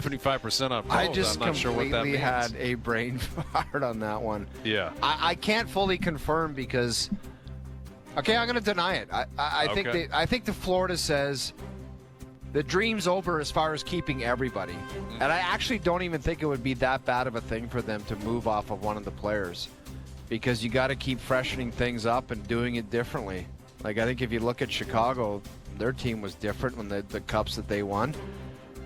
75% on both. I just I'm not sure what that completely means. had a brain fart on that one. Yeah. I can't fully confirm because, okay, I'm going to deny it. I think the Florida says the dream's over as far as keeping everybody. And I actually don't even think it would be that bad of a thing for them to move off of one of the players, because you got to keep freshening things up and doing it differently. Like, I think if you look at Chicago, their team was different when the cups that they won.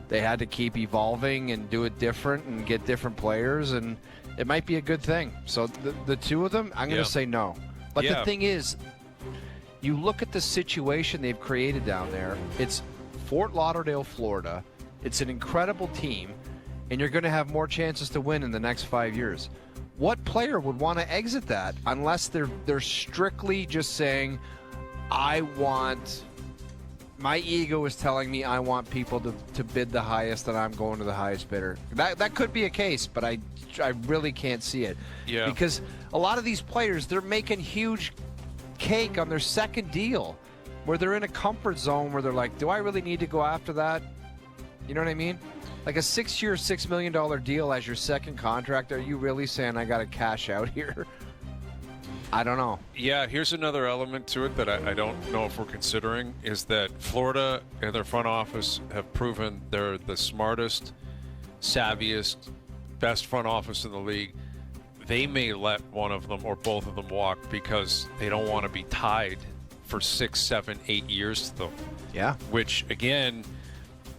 They had to keep evolving and do it different and get different players, and it might be a good thing. So the two of them, I'm going to say no. But the thing is, you look at the situation they've created down there. It's Fort Lauderdale, Florida. It's an incredible team, and you're going to have more chances to win in the next 5 years. What player would want to exit that unless they're strictly just saying, my ego is telling me I want people to bid the highest and I'm going to the highest bidder. That could be a case, but I really can't see it. Yeah. Because a lot of these players, they're making huge cake on their second deal where they're in a comfort zone where they're like, do I really need to go after that? You know what I mean? Like a 6-year, $6 million deal as your second contract. Are you really saying I got to cash out here? I don't know. Yeah, here's another element to it that I don't know if we're considering, is that Florida and their front office have proven they're the smartest, savviest, best front office in the league. They may let one of them or both of them walk because they don't want to be tied for 6, 7, 8 years to them. Yeah. Which, again,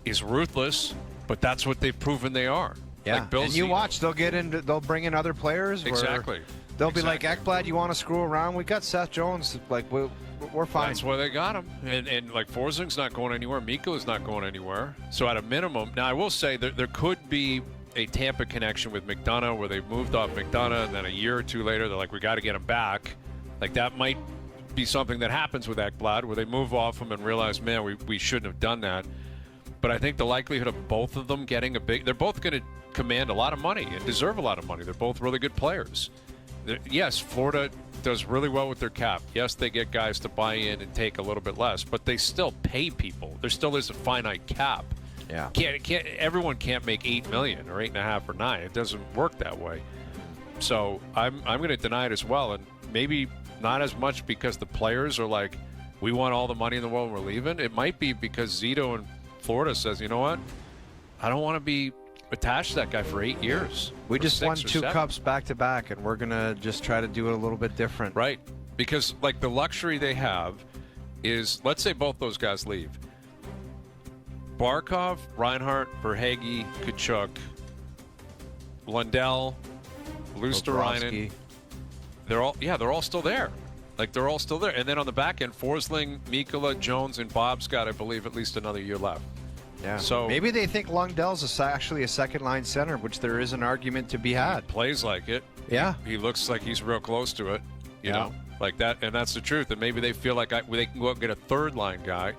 is ruthless, but that's what they've proven they are. Yeah, like Bill and you Zito. watch, they'll bring in other players. Exactly. They'll be like, Ekblad, you want to screw around? We got Seth Jones. Like, we're fine. That's why they got him. And like, Forsing's not going anywhere. Mikko's not going anywhere. So at a minimum, now I will say there could be a Tampa connection with McDonough where they've moved off McDonough, and then a year or two later, they're like, we got to get him back. Like, that might be something that happens with Ekblad, where they move off him and realize, man, we shouldn't have done that. But I think the likelihood of both of them getting they're both going to command a lot of money and deserve a lot of money. They're both really good players. Yes, Florida does really well with their cap. Yes, they get guys to buy in and take a little bit less, but they still pay people. There still is a finite cap. Yeah. Everyone can't make $8 million or $8.5 or $9. It doesn't work that way. So I'm going to deny it as well, and maybe not as much because the players are like, we want all the money in the world and we're leaving. It might be because Zito in Florida says, you know what? I don't want to be attached to that guy for 8 years. We just won 2 cups back to back, and we're going to just try to do it a little bit different. Right. Because, like, the luxury they have is, let's say both those guys leave. Barkov, Reinhart, Verhaeghe, Kachuk, Lundell, Luosterainen. They're all still there. Like, they're all still there. And then on the back end, Forsling, Mikkola, Jones, and Bob's got, I believe, at least another year left. Yeah. So maybe they think Lundell's actually a second-line center, which there is an argument to be had. He plays like it. Yeah. He looks like he's real close to it, you know, like that. And that's the truth. And maybe they feel like they can go out and get a third-line guy,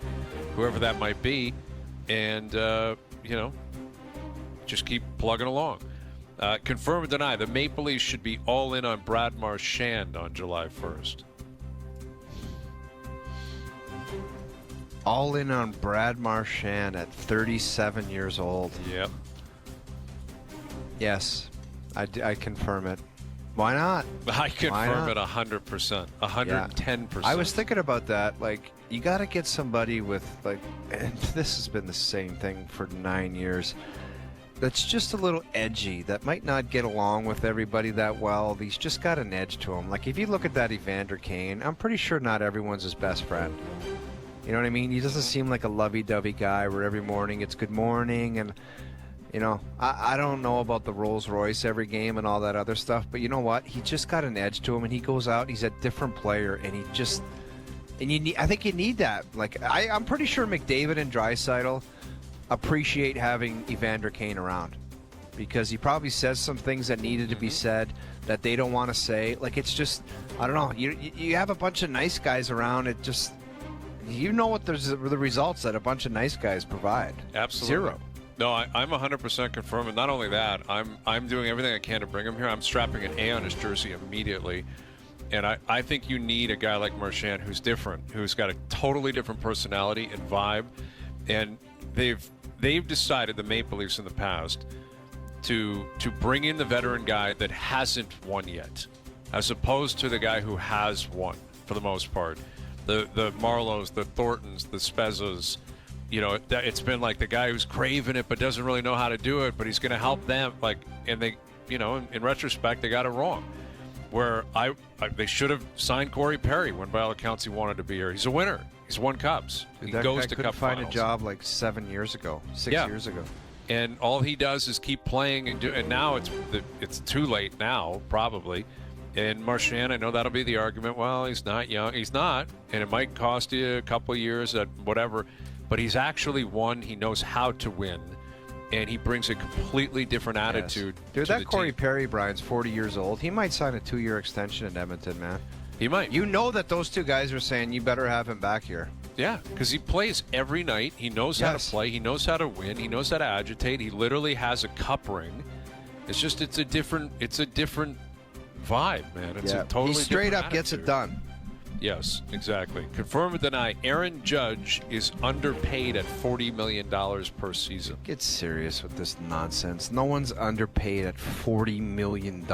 whoever that might be, and, just keep plugging along. Confirm or deny, the Maple Leafs should be all in on Brad Marchand on July 1st. All in on Brad Marchand at 37 years old. Yep. Yes, I confirm it. Why not? I confirm it 100%, 110%. I was thinking about that. Like, you got to get somebody with, like, and this has been the same thing for 9 years, that's just a little edgy, that might not get along with everybody that well. He's just got an edge to him. Like, if you look at that Evander Kane, I'm pretty sure not everyone's his best friend. You know what I mean? He doesn't seem like a lovey-dovey guy where every morning it's good morning. And, you know, I don't know about the Rolls Royce every game and all that other stuff. But you know what? He just got an edge to him, and he goes out. He's a different player, and he just – and I think you need that. Like, I'm pretty sure McDavid and Draisaitl appreciate having Evander Kane around, because he probably says some things that needed to be said that they don't want to say. Like, it's just – I don't know. You have a bunch of nice guys around. It just – you know what the results that a bunch of nice guys provide. Absolutely. 0. No, I'm 100% confirmed. And not only that, I'm doing everything I can to bring him here. I'm strapping an A on his jersey immediately. And I think you need a guy like Marchand who's different, who's got a totally different personality and vibe. And they've they've decided, the Maple Leafs in the past, to bring in the veteran guy that hasn't won yet, as opposed to the guy who has won for the most part. The Marlows, the Thorntons, the Spezzas. You know, it's been like the guy who's craving it but doesn't really know how to do it, but he's going to help them. Like, and they, you know, in retrospect, they got it wrong. Where they should have signed Corey Perry when, by all accounts, he wanted to be here. He's a winner. He's won cups. He goes to cup find finals. a job like 7 years ago, 6 years ago. And all he does is keep playing, and now it's too late now, probably. And Marchand, I know that'll be the argument. Well, he's not young. He's not, and it might cost you a couple of years at whatever. But he's actually won. He knows how to win, and he brings a completely different attitude. Yes. Dude, that Corey Perry, Brian's 40 years old. He might sign a 2-year extension in Edmonton, man. He might. You know that those two guys are saying you better have him back here. Yeah, because he plays every night. He knows how to play. He knows how to win. He knows how to agitate. He literally has a cup ring. It's just it's a different vibe, man. It's a totally he straight different up gets it attitude. done. Yes, exactly. Confirm or deny, Aaron Judge is underpaid at $40 million per season. Get serious with this nonsense. No one's underpaid at $40 million.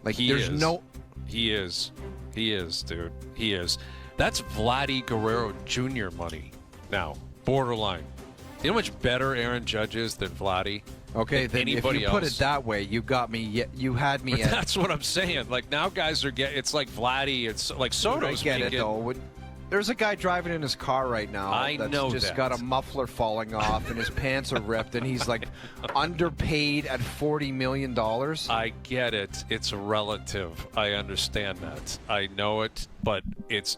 Like, there's no... He is, dude. He is. That's Vladdy Guerrero Jr. money now. Borderline. You know how much better Aaron Judge is than Vladdy? Okay, than then if anybody you put else? it that way, you got me. You had me. At, that's what I'm saying. Like, now guys are getting. It's like Vladdy. It's like Soto's. I get it though. There's a guy driving in his car right now. That's just got a muffler falling off and his pants are ripped, and he's like underpaid at $40 million. I get it. It's relative. I understand that. I know it, but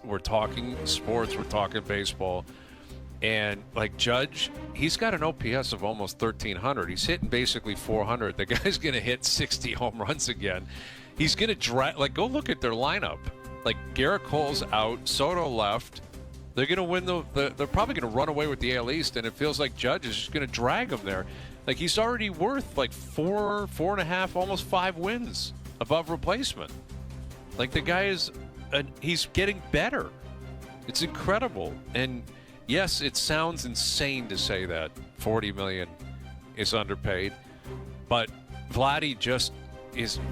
we're talking sports. We're talking baseball. And like Judge, he's got an OPS of almost 1,300. He's hitting basically 400. The guy's going to hit 60 home runs again. He's going to drag. Like, go look at their lineup. Like, Garrett Cole's out, Soto left. They're going to win they're probably going to run away with the AL East, and it feels like Judge is just going to drag them there. Like, he's already worth like 4.5, almost 5 wins above replacement. Like, the guy he's getting better. It's incredible. And yes, it sounds insane to say that $40 million is underpaid, but Vladdy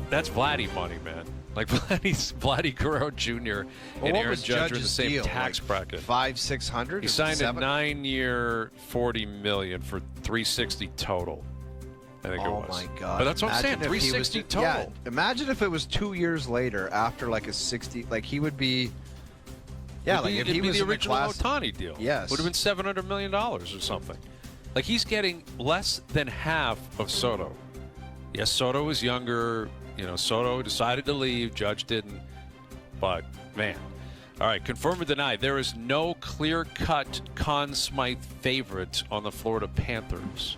that's Vladdy money, man. Like, Vladdy Guerrero Jr. and Aaron Judge are in the same deal? tax like bracket. 500-600. He signed a 9-year, $40 million for $360 total. I think it was. Oh my God! But that's what I'm saying. $360 total. Yeah, imagine if it was 2 years later, after like a 60. Like, he would be. Yeah, like if he was the in original the class, Ohtani deal. Yes. Would have been $700 million or something. Like, he's getting less than half of Soto. Yes, Soto was younger. You know, Soto decided to leave. Judge didn't. But, man. All right, confirm or deny, there is no clear-cut Conn Smythe favorite on the Florida Panthers.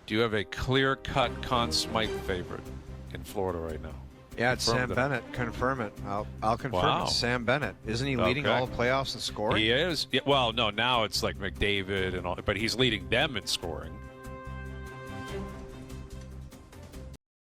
Do you have a clear-cut Conn Smythe favorite in Florida right now? Yeah, it's Sam Bennett. Confirm it. I'll confirm it's Sam Bennett. Isn't he leading all the playoffs in scoring? He is. Yeah, well, no, now it's like McDavid and all, but he's leading them in scoring.